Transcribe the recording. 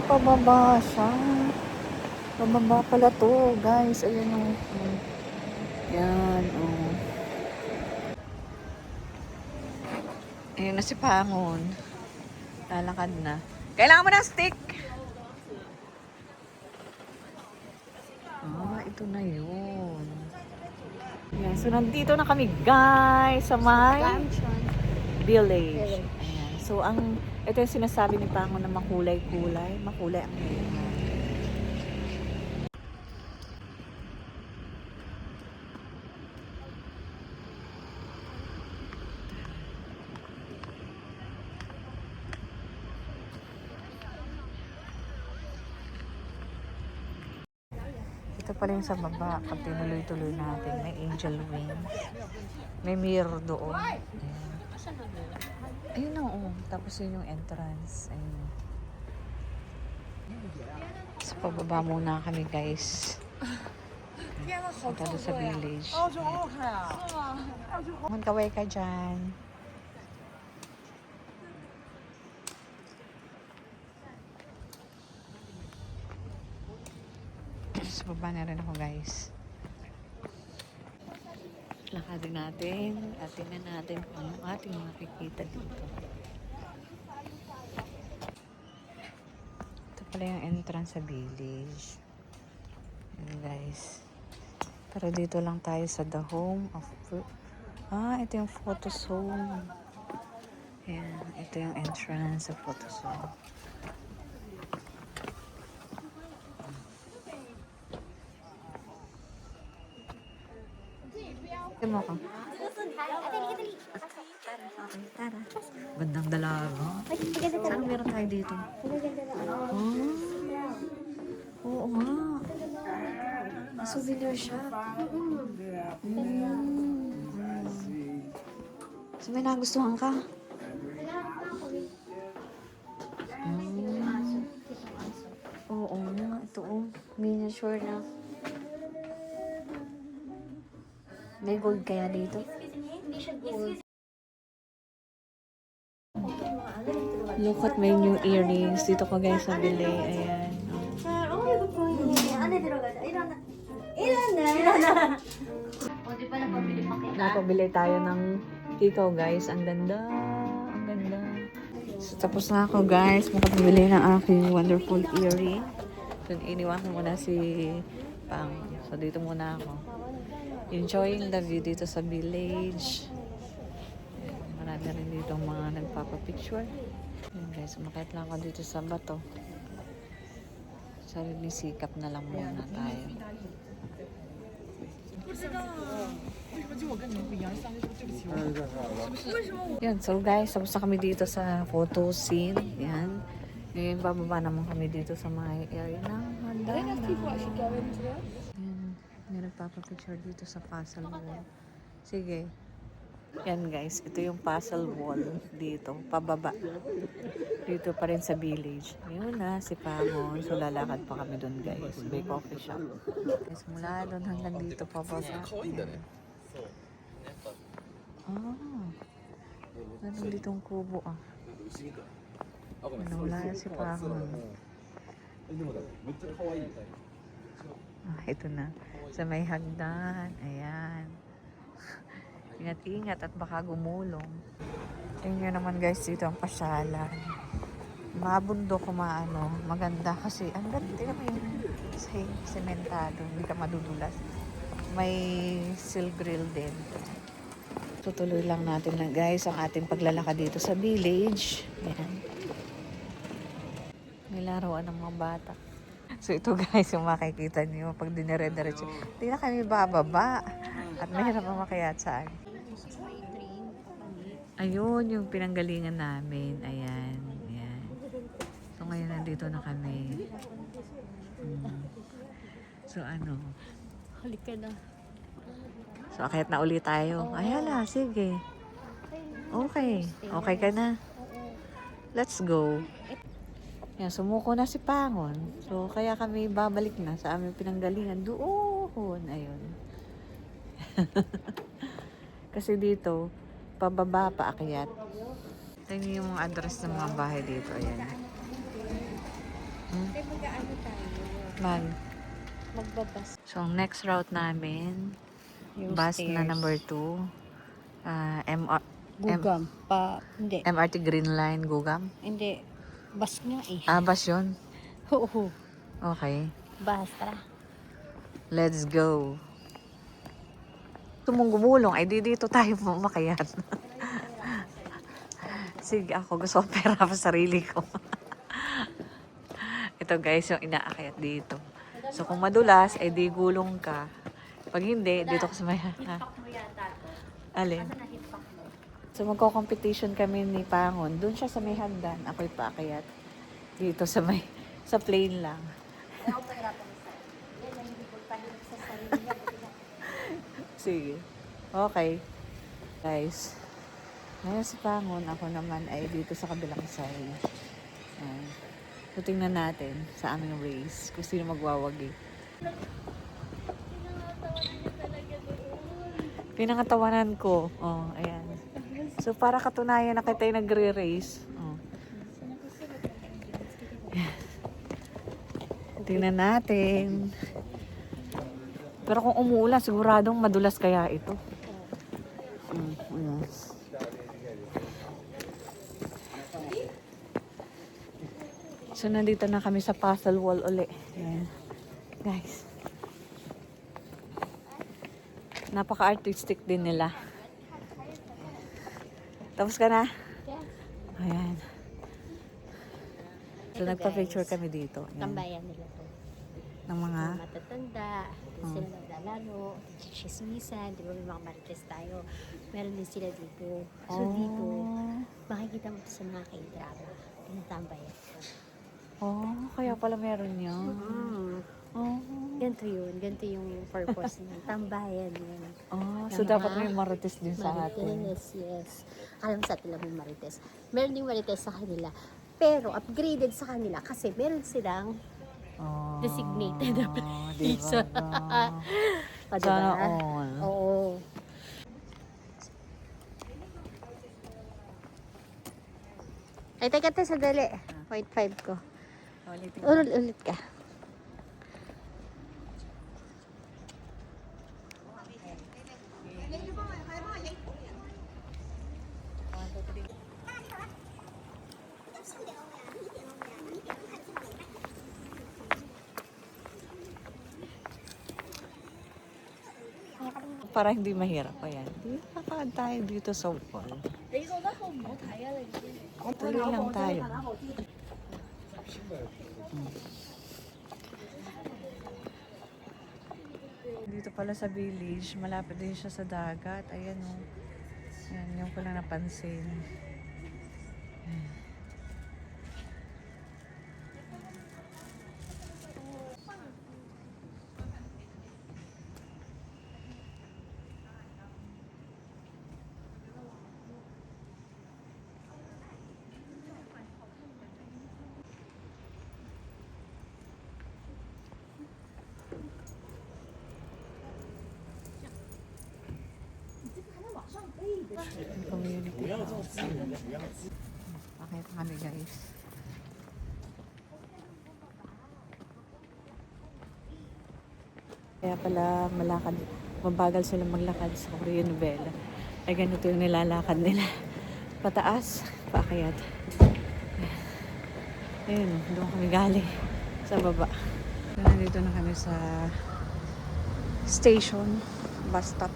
pababa siya. Pababa pala to, guys. Ayan o. Yan, o. Ayun na si Pangon. Lalakad na. Kailangan mo ng stick! Ito na yun. Yan, so nandito na kami, guys, sa may village. Ayan. So, ito yung sinasabi ni Pangon na makulay-kulay. Makulay ang bunga. Ito pala yung sa baba. Pag tinuloy-tuloy natin, may angel wings. May mirror doon. Ayan. Ayun na, oo. Tapos yun yung entrance. Ayun. So, pababa muna kami, guys. Punta doon sa village. Magkaway ka dyan. So, baba na rin ako, guys. Lakadin natin at tingnan natin kung anong ating makikita dito. Ito pala yung entrance sa village. Ayan, guys. Pero dito lang tayo sa the home of... ito yung photo zone. Ayan, ito yung entrance sa photo zone. Tignan mo ako. Tara. Bandang dalaga. Saan meron tayo dito? Oo nga. Souvenir shop. So may nagustuhan ka? Oo nga. Ito miniature na. May gold kaya dito? Look at my new earrings. Dito ko, guys, nabili. Ayan. Napabili tayo ng ikaw, guys. Ang ganda. Ang ganda. So, tapos na ako, guys. Makapabili ng aking wonderful earring. So, iniwan ko muna si Pang. So, dito muna ako. Enjoying the view dito sa village. Ayan, marami rin dito mga nagpapapicture. Ayan, guys, umakit lang ako dito sa bato. Sarili sikap na lang muna tayo. Yan, so guys, tapos na kami dito sa photo scene. Yan. Ngayon, bababa naman kami dito sa mga area ng Mandala. May nagpapapicture dito sa puzzle wall. Sige. Yan, guys. Ito yung puzzle wall dito. Pababa. Dito pa rin sa village. Yun na, si Pangon. So, lalakad pa kami doon, guys. May coffee shop. Guys, mula doon hanggang dito pababa. Yan. Meron ditong kubo, wala na si Pangon. Ito na. Sa may hagdan. Ayan. Ingat-ingat at baka gumulong. Tingnan nyo naman, guys, dito ang pasyalan. Mabundok o maano. Maganda kasi ang ganda. Tingnan mo yung sementado. Hindi ka madudulas. May sill grill din. Tutuloy lang natin na, guys, ang ating paglalakad dito sa village. Ayan. May laruan ng mga bata. So ito, guys, yung makikita niyo pag dinire-diretso. Hindi na kami bababa. At mahirap na makayat saan. Ayun, yung pinanggalingan namin. Ayan. Ayan. So ngayon nandito na kami. So ano? Halika na. So akit na ulit tayo. Ay hala, sige. Okay. Okay ka na? Let's go. Yan, sumuko na si Pangon. So, kaya kami babalik na sa aming pinanggalingan. Doon. Ayun. Kasi dito, pababa, paakyat. Tingnan yung mga address ng mga bahay dito. Ayan. Kaya mag-ano tayo? Magbabas. So, ang next route namin, Yung bus na stairs. number 2, Gugam. Hindi. MRT Green Line, Gugam. Hindi. Bus nga eh. Bus yun. Oo. Okay. Bus. Tara. Let's go. Tumong gumulong, ay di dito tayo makayan. Sige, ako gusto ko pera pa sarili ko. Ito guys, yung inaakyat dito. So kung madulas, ay di gulong ka. Pag hindi, dito ka sa may... Alin? So magko-competition kami ni Pangon. Doon siya sa may hagdan. Ako'y paakyat. Dito sa may... Sa plane lang. Sige. Okay. Guys. Ngayon si Pangon, ako naman ay dito sa kabilang side. So, tingnan natin sa aming race kung sino magwawagi. Pinangatawanan ko. Oh, ayan. So, para katunayan na kita'y nagre-race. Oh. Tingnan natin. Pero kung umuulan, siguradong madulas kaya ito. Yes. So, nandito na kami sa puzzle wall uli. Ayan. Guys. Napaka-artistic din nila. Tapos ka na? Ayan. So, nagpa-picture kami dito. Ayan. Tambayan nila to. Ng mga... Matatanda. Sila naglalaro. Chismisan. Di ba may mga marites tayo. Meron din sila dito. So dito, makikita mo sa mga k-drama. Tinatambayan ko. Kaya pala meron yun. Ganito yun. Ganito yung purpose niya. Tambayan yun. So dapat may marites din sa atin. Marites, yes. Alam sa atin lang may marites. Meron din marites sa kanila. Pero upgraded sa kanila kasi meron silang designated na diba? Sana all. Oo. Ay, teka tayo sadali. 0.5 ko. Ulit ka. Para hindi mahirap. Ayan. Kakaan tayo dito sa wall. Tuloy lang tayo. Dito pala sa village, malapit din siya sa dagat. Ayan o. Yan, yung ko lang napansin. Community house. Pakita kami guys. Kaya pala mabagal sila maglakad sa Korean Novela. Ay ganito yung nilalakad nila. Pataas, paakyat. Ayun, doon kami galing sa baba. So, nandito na kami sa station, bus stop.